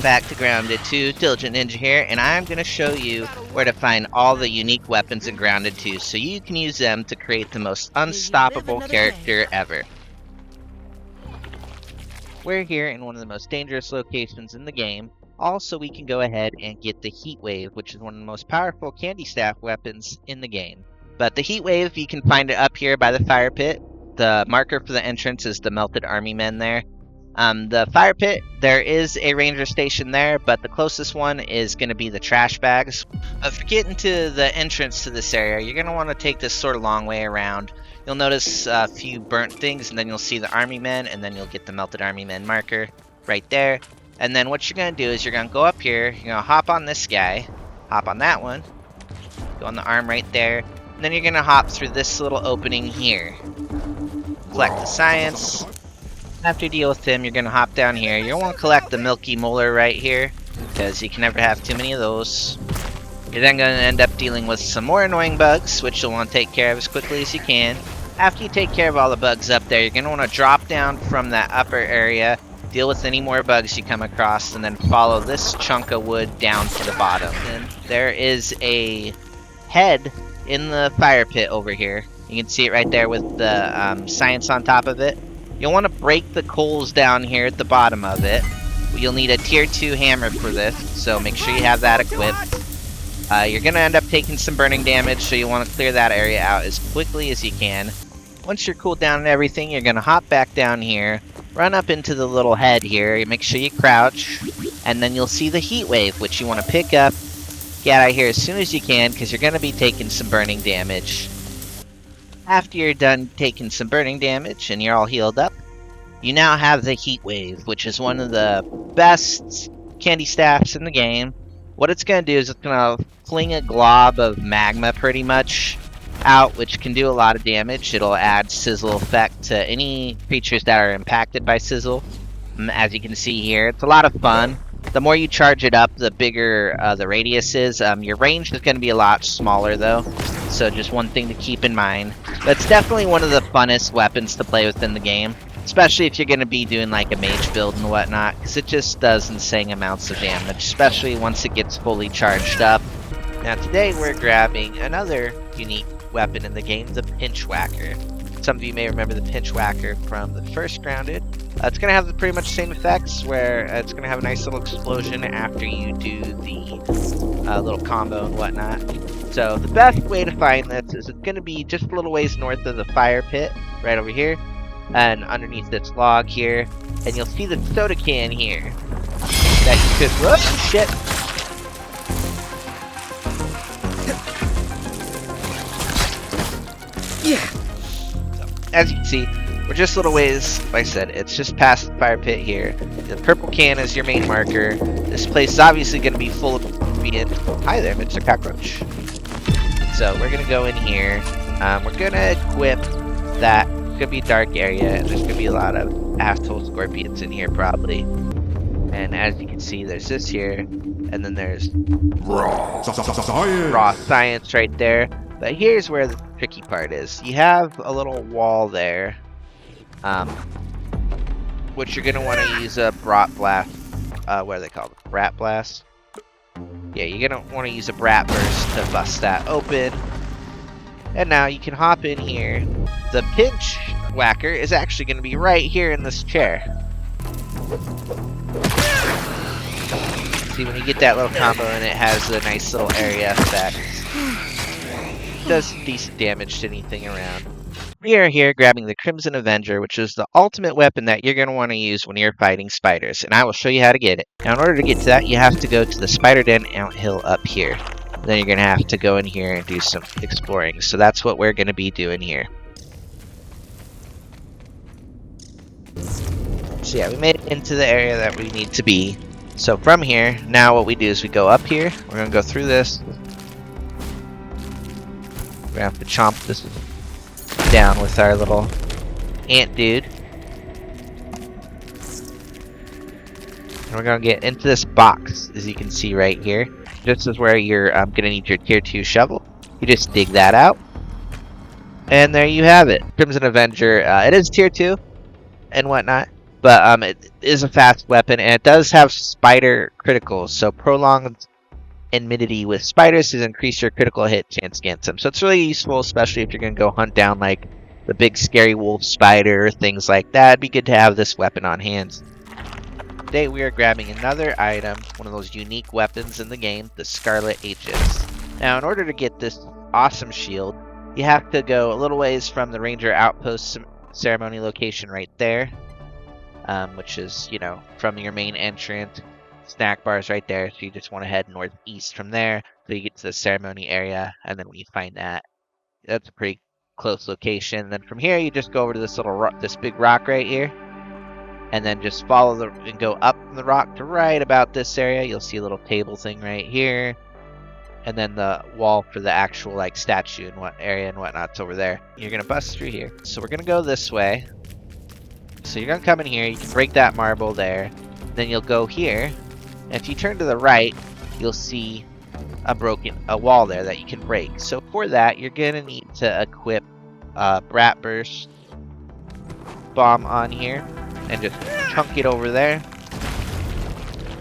back to Grounded 2, Diligent Ninja here, and I'm going to show you where to find all the unique weapons in Grounded 2 so you can use them to create the most unstoppable character ever. We're here in one of the most dangerous locations in the game, also we can go ahead and get the Heat Wave, which is one of the most powerful candy staff weapons in the game. But the Heat Wave, you can find it up here by the fire pit. The marker for the entrance is the melted army men there. The fire pit, there is a ranger station there, but the closest one is going to be the trash bags. For getting to the entrance to this area, you're going to want to take this sort of long way around. You'll notice a few burnt things, and then you'll see the army men, and then you'll get the melted army men marker right there. And then what you're going to do is you're going to go up here, you're going to hop on this guy, hop on that one, go on the arm right there, and then you're going to hop through this little opening here. Collect the science. After you deal with him, you're going to hop down here. You'll want to collect the Milky Molar right here, because you can never have too many of those. You're then going to end up dealing with some more annoying bugs, which you'll want to take care of as quickly as you can. After you take care of all the bugs up there, you're going to want to drop down from that upper area, deal with any more bugs you come across, and then follow this chunk of wood down to the bottom. And there is a head in the fire pit over here. You can see it right there with the science on top of it. You'll want to break the coals down here at the bottom of it. You'll need a tier 2 hammer for this, so make sure you have that equipped. You're going to end up taking some burning damage, so you want to clear that area out as quickly as you can. Once you're cooled down and everything, you're going to hop back down here, run up into the little head here, make sure you crouch, and then you'll see the heat wave, which you want to pick up, get out of here as soon as you can, because you're going to be taking some burning damage. After you're done taking some burning damage and you're all healed up, you now have the Heat Wave, which is one of the best candy staffs in the game. What it's going to do is it's going to fling a glob of magma pretty much out, which can do a lot of damage. It'll add sizzle effect to any creatures that are impacted by sizzle. As you can see here, it's a lot of fun. The more you charge it up, the bigger the radius is. Your range is going to be a lot smaller though, so just one thing to keep in mind. But it's definitely one of the funnest weapons to play within the game, especially if you're going to be doing like a mage build and whatnot, because it just does insane amounts of damage, especially once it gets fully charged up. Now today we're grabbing another unique weapon in the game, the Pinch Wacker. Some of you may remember the Pinch Wacker from the first Grounded. It's going to have pretty much the same effects, where it's going to have a nice little explosion after you do the little combo and whatnot. So the best way to find this is it's going to be just a little ways north of the fire pit, right over here, and underneath this log here, and you'll see the soda can here that you could, whoops, shit. Yeah. So, as you can see, we're just a little ways, like I said, it's just past the fire pit here. The purple can is your main marker. This place is obviously going to be full of ingredients. Hi there, Mr. Cockroach. So we're going to go in here. We're going to equip that. It's going to be a dark area, and there's going to be a lot of asshole scorpions in here probably. And as you can see, there's this here, and then there's raw science right there. But here's where the tricky part is. You have a little wall there, which you're going to want to use a brat blast. What are they called? Brat blast? Yeah, you're going to want to use a brat burst to bust that open. And now you can hop in here. The Pinch Wacker is actually going to be right here in this chair. See, when you get that little combo and it has a nice little area effect. It does some decent damage to anything around. We are here grabbing the Crimson Avenger, which is the ultimate weapon that you're going to want to use when you're fighting spiders, and I will show you how to get it. Now, in order to get to that, you have to go to the Spider Den Anthill up here. Then you're going to have to go in here and do some exploring, so that's what we're going to be doing here. So yeah, we made it into the area that we need to be. So from here, now what we do is we go up here, we're going to go through this. We're going to have to chomp this down with our little ant dude. And we're going to get into this box, as you can see right here. This is where you're going to need your tier 2 shovel. You just dig that out. And there you have it. Crimson Avenger. It is tier 2 and whatnot. But it is a fast weapon, and it does have spider criticals. So prolonged enmity with spiders has increased your critical hit chance against them. So it's really useful, especially if you're going to go hunt down like the big scary wolf spider, things like that. It'd be good to have this weapon on hand. Today we are grabbing another item, one of those unique weapons in the game, the Scarlet Aegis. Now in order to get this awesome shield, you have to go a little ways from the Ranger Outpost ceremony location right there, which is, you know, from your main entrance. Snack bars right there, so you just want to head northeast from there so you get to the ceremony area, and then when you find that, that's a pretty close location. And then from here you just go over to this this big rock right here, and then just follow and go up the rock to right about this area. You'll see a little table thing right here, and then the wall for the actual like statue and what area and whatnot's over there. You're gonna bust through here, so we're gonna go this way. So you're gonna come in here, you can break that marble there, then you'll go here. If you turn to the right, you'll see a wall there that you can break. So for that, you're gonna need to equip Brat Burst bomb on here and just chunk it over there.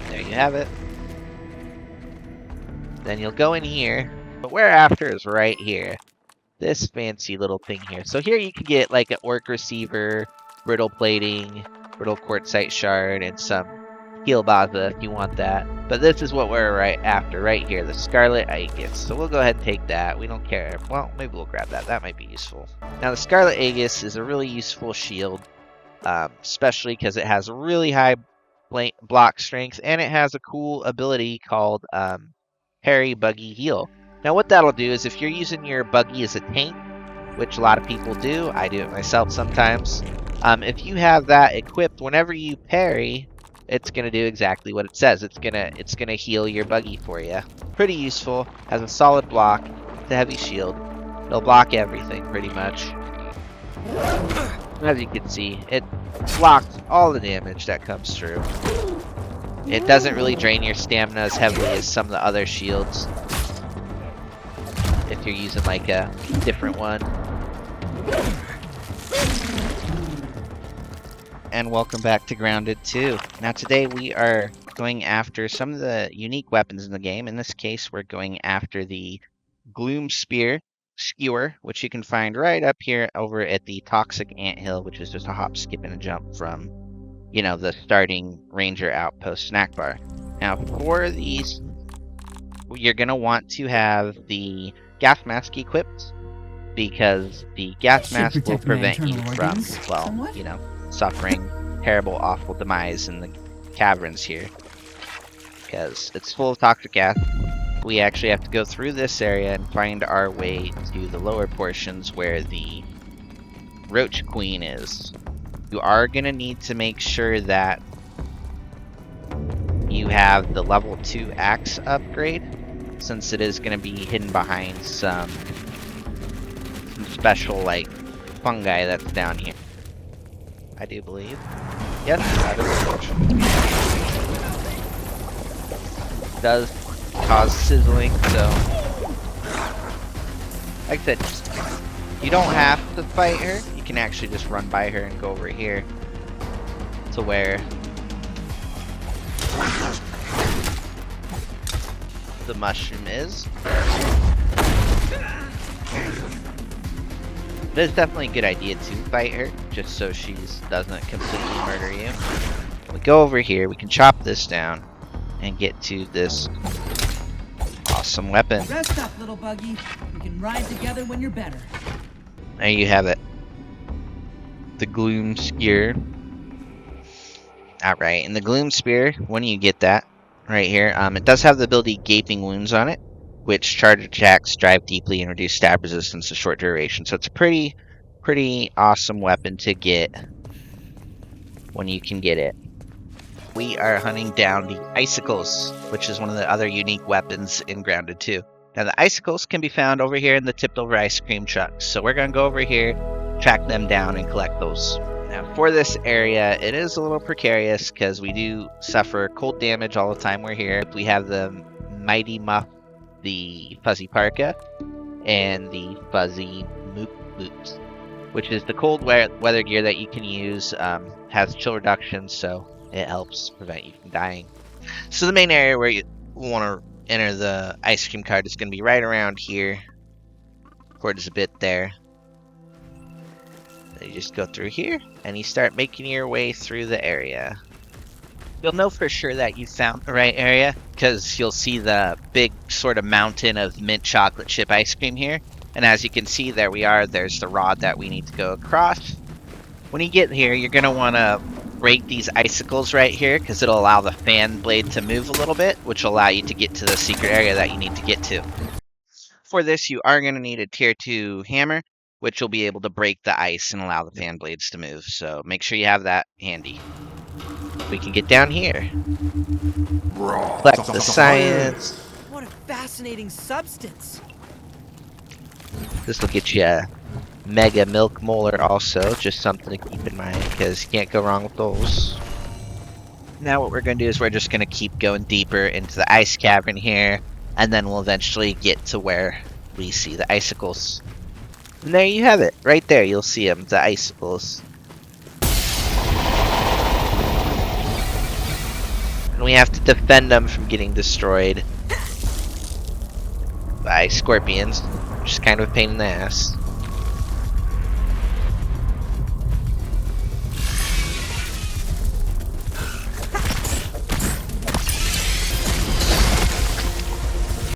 There you have it. Then you'll go in here, but where after is right here. This fancy little thing here. So here you can get like an orc receiver, brittle plating, brittle quartzite shard, and some heal baza if you want that. But this is what we're right after, right here, the Scarlet Aegis. So we'll go ahead and take that. We don't care. Well, maybe we'll grab that. That might be useful. Now the Scarlet Aegis is a really useful shield, especially because it has really high block strength, and it has a cool ability called Parry Buggy Heal. Now what that'll do is if you're using your buggy as a tank, which a lot of people do, I do it myself sometimes, if you have that equipped, whenever you parry, it's gonna do exactly what it says. It's gonna heal your buggy for you. Pretty useful. Has a solid block. It's a heavy shield. It'll block everything pretty much. As you can see, it blocks all the damage that comes through. It doesn't really drain your stamina as heavily as some of the other shields, if you're using like a different one. And welcome back to Grounded 2. Now today we are going after some of the unique weapons in the game. In this case, we're going after the Gloom Skewer, which you can find right up here over at the Toxic Anthill, which is just a hop, skip, and a jump from, you know, the starting Ranger Outpost snack bar. Now for these, you're going to want to have the gas mask equipped, because the gas mask will prevent you from, well, you know, suffering terrible, awful demise in the caverns here, because it's full of toxic gas. We actually have to go through this area and find our way to the lower portions where the Roach Queen is. You are going to need to make sure that you have the level 2 axe upgrade, since it is going to be hidden behind some special like fungi that's down here, I do believe. Yes, that is it. Does cause sizzling, so like I said, you don't have to fight her. You can actually just run by her and go over here to where the mushroom is. But it's definitely a good idea to fight her, just so she doesn't completely murder you. We go over here, we can chop this down and get to this awesome weapon. Rest up, little buggy. We can ride together when you're better. There you have it. The Gloom Skewer. Alright, and the Gloom Spear, when you get that, right here, it does have the ability Gaping Wounds on it, which charge attacks, drive deeply, and reduce stab resistance to short duration. So it's a pretty awesome weapon to get when you can get it. We are hunting down the Icicles, which is one of the other unique weapons in Grounded 2. Now the Icicles can be found over here in the tipped over ice cream trucks. So we're going to go over here, track them down, and collect those. Now for this area, it is a little precarious because we do suffer cold damage all the time we're here. We have the Mighty Muff, the Fuzzy Parka, and the Fuzzy Moop Boots. which is the cold weather gear that you can use. Has chill reduction, so it helps prevent you from dying. So the main area where you want to enter the ice cream cart is going to be right around here, towards a bit there. You just go through here, and you start making your way through the area. You'll know for sure that you found the right area, because you'll see the big sort of mountain of mint chocolate chip ice cream here. And as you can see, there we are. There's the rod that we need to go across. When you get here, you're going to want to break these icicles right here, because it'll allow the fan blade to move a little bit, which will allow you to get to the secret area that you need to get to. For this, you are going to need a tier 2 hammer, which will be able to break the ice and allow the fan blades to move. So make sure you have that handy. We can get down here. Collect the science. What a fascinating substance. This will get you a mega milk molar also. Just something to keep in mind, because you can't go wrong with those. Now what we're going to do is we're just going to keep going deeper into the ice cavern here. And then we'll eventually get to where we see the icicles. And there you have it. Right there, you'll see them, the icicles. And we have to defend them from getting destroyed by scorpions, which is kind of a pain in the ass.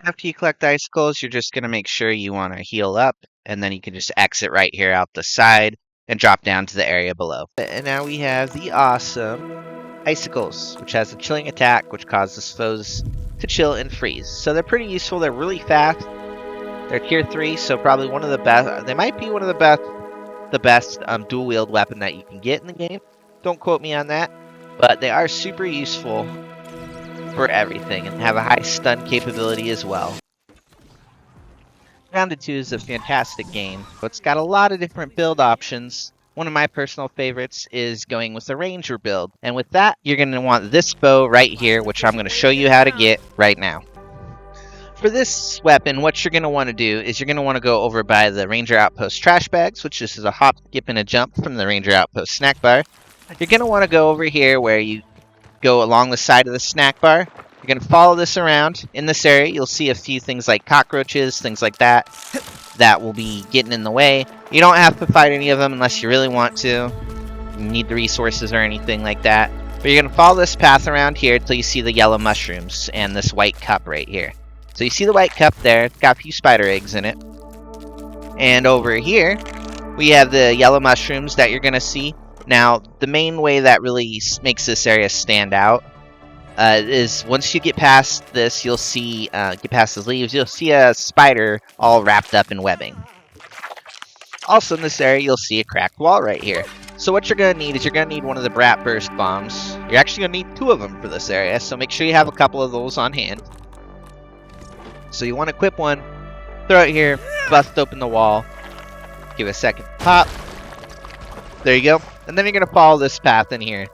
After you collect the icicles, you're just going to make sure you want to heal up, and then you can just exit right here out the side and drop down to the area below. And now we have the awesome Icicles, which has a chilling attack, which causes foes to chill and freeze. So they're pretty useful. They're really fast. They're tier 3, so probably one of the best. They might be one of the best dual wield weapon that you can get in the game. Don't quote me on that, but they are super useful for everything and have a high stun capability as well. Grounded 2 is a fantastic game. It's got a lot of different build options. One of my personal favorites is going with the Ranger build. And with that, you're going to want this bow right here, which I'm going to show you how to get right now. For this weapon, what you're going to want to do is you're going to want to go over by the Ranger Outpost trash bags, which is a hop, skip, and a jump from the Ranger Outpost snack bar. You're going to want to go over here where you go along the side of the snack bar. You're going to follow this around. In this area, you'll see a few things like cockroaches, things like that, that will be getting in the way. You don't have to fight any of them unless you really want to. You need the resources or anything like that. But you're going to follow this path around here until you see the yellow mushrooms and this white cup right here. So you see the white cup there. It's got a few spider eggs in it. And over here, we have the yellow mushrooms that you're going to see. Now, the main way that really makes this area stand out is once you get past this, you'll see, get past the leaves, you'll see a spider all wrapped up in webbing. Also in this area, you'll see a cracked wall right here. So what you're going to need is you're going to need one of the Brat Burst Bombs. You're actually going to need 2 of them for this area, so make sure you have a couple of those on hand. So you want to equip one, throw it here, bust open the wall, give it a second pop. There you go. And then you're going to follow this path in here.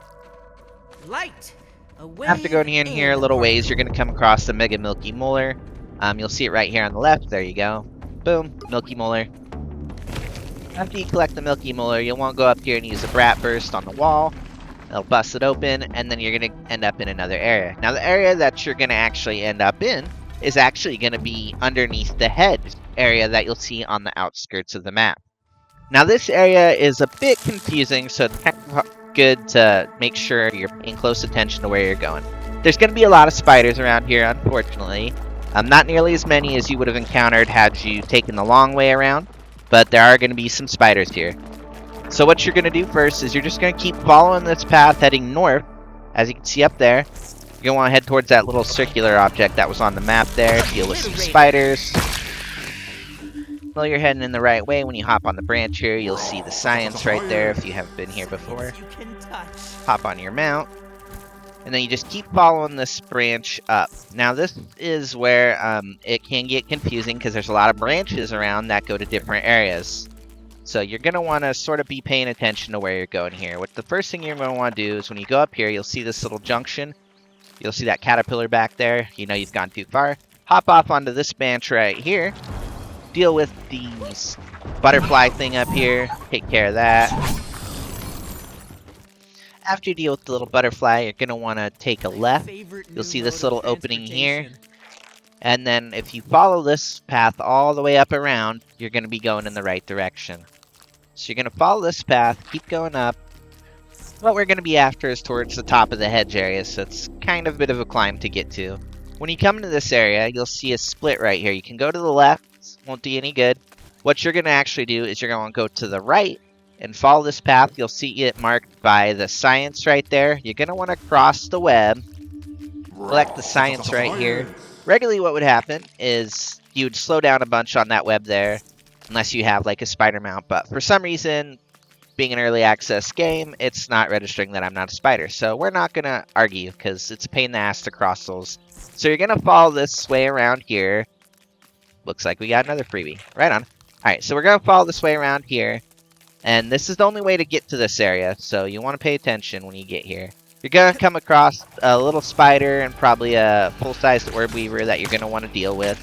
Light. After going in here a little ways, you're going to come across the Mega Milky Molar. You'll see it right here on the left. There you go. Boom. Milky Molar. After you collect the Milky Molar, you'll want to go up here and use a Brat Burst on the wall. It'll bust it open, and then you're going to end up in another area. Now, the area that you're going to actually end up in is actually going to be underneath the head area that you'll see on the outskirts of the map. Now, this area is a bit confusing, so it's kind of good to make sure you're paying close attention to where you're going. There's going to be a lot of spiders around here, unfortunately. Not nearly as many as you would have encountered had you taken the long way around, but there are going to be some spiders here. So what you're going to do first is you're just going to keep following this path heading north. As you can see up there, you're going to want to head towards that little circular object that was on the map there, deal with some spiders. Well, you're heading in the right way. When you hop on the branch here, you'll see the science right there if you haven't been here before. Hop on your mount. And then you just keep following this branch up. Now, this is where it can get confusing because there's a lot of branches around that go to different areas. So you're going to want to sort of be paying attention to where you're going here. What the first thing you're going to want to do is when you go up here, you'll see this little junction. You'll see that caterpillar back there. You know you've gone too far. Hop off onto this branch right here. deal with these butterfly thing up here. Take care of that. After you deal with the little butterfly, you're going to want to take a left. You'll see this little opening here. And then if you follow this path all the way up around, you're going to be going in the right direction. So you're going to follow this path, keep going up. What we're going to be after is towards the top of the hedge area, so it's kind of a bit of a climb to get to. When you come into this area, you'll see a split right here. You can go to the left, won't do you any good. What you're going to actually do is you're going to go to the right and follow this path. You'll see it marked by the science right there. You're going to want to cross the web. Select the science right here. Regularly what would happen is you would slow down a bunch on that web there, unless you have like a spider mount. But for some reason, being an early access game, it's not registering that I'm not a spider. So we're not going to argue because it's a pain in the ass to cross those. So you're going to follow this way around here. Looks like we got another freebie. Right on. Alright, so we're going to follow this way around here. And this is the only way to get to this area, so you want to pay attention when you get here. You're going to come across a little spider and probably a full-sized orb weaver that you're going to want to deal with.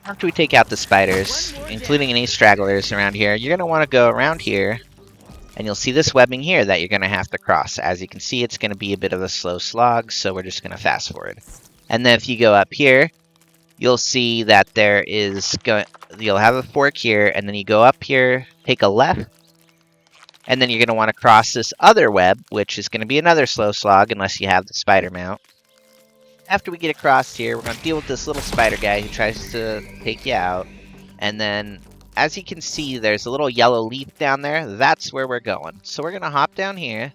After we take out the spiders, including any stragglers around here, you're going to want to go around here. And you'll see this webbing here that you're going to have to cross. As you can see, it's going to be a bit of a slow slog, so we're just going to fast forward. And then if you go up here, you'll see that there is you'll have a fork here, and then you go up here, take a left, and then you're going to want to cross this other web, which is going to be another slow slog unless you have the spider mount. After we get across here, we're going to deal with this little spider guy who tries to take you out. And then, as you can see, there's a little yellow leaf down there. That's where we're going. So we're going to hop down here,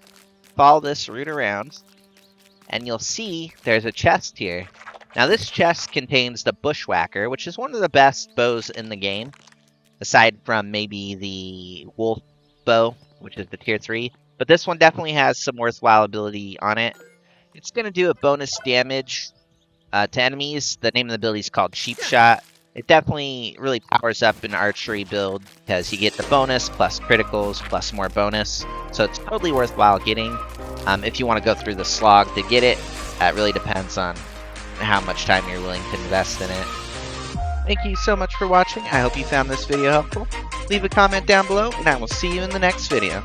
follow this route around, and you'll see there's a chest here. Now this chest contains the Bushwacker, which is one of the best bows in the game, aside from maybe the wolf bow, which is the tier 3. But this one definitely has some worthwhile ability on it. It's going to do a bonus damage to enemies. The name of the ability is called Cheap Shot. It definitely really powers up an archery build because you get the bonus plus criticals plus more bonus. So it's totally worthwhile getting. If you want to go through the slog to get it, it really depends on how much time you're willing to invest in it. Thank you so much for watching. I hope you found this video helpful. Leave a comment down below, and I will see you in the next video.